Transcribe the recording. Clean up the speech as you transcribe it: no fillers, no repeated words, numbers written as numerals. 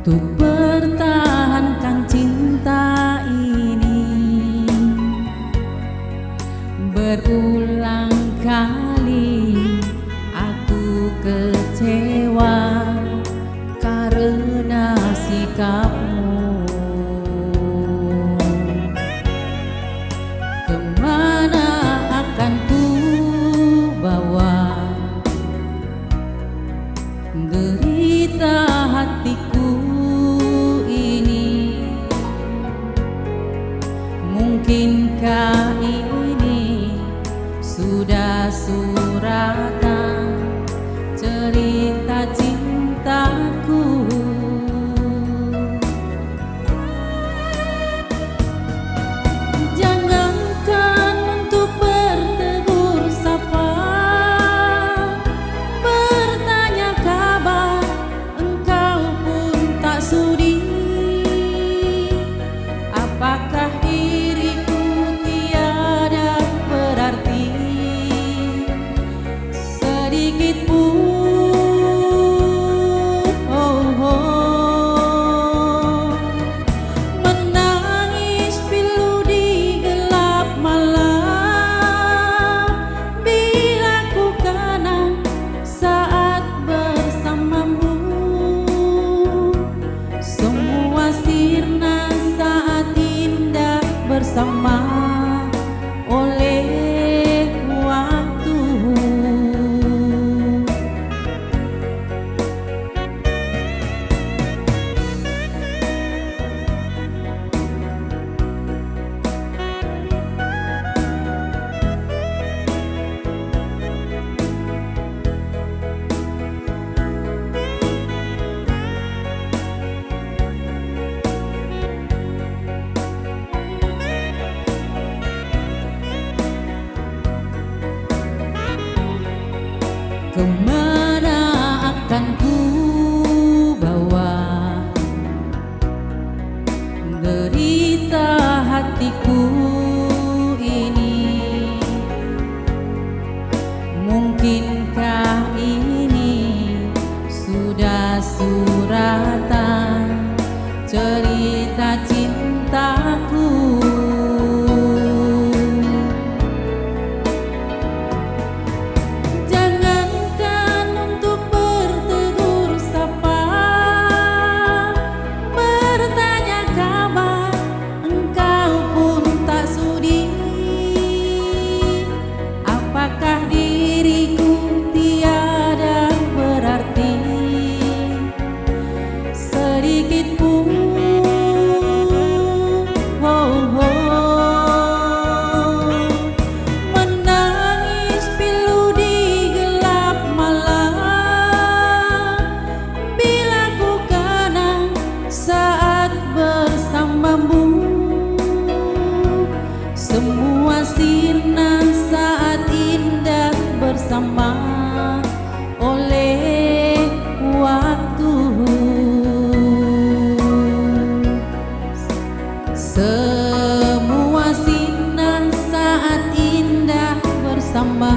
untuk pertahankan cinta ini. Berulang kali aku kecewa karena sikapmu. Kemana akan ku bawa derita hatiku ini? Mungkinkah ini sudah suratan cerita cintaku? Jangankan untuk bertegur sapa, bertanya kabar, engkau pun tak sudi. Apakah diriku tiada berarti sedikit pun? Menangis pilu di gelap malam bila ku kenang saat bersamamu. Semua sirna saat indah bersama oleh waktu. Kemana akan ku bawa derita hatiku ini? Mungkinkah ini sudah suratan cerita cintaku? Apakah diriku tiada berarti sedikit pun? Menangis pilu di gelap malam bila ku kenang saat bersamamu. Semua sirna saat indah bersama oleh waktu. Semua sirna saat indah bersama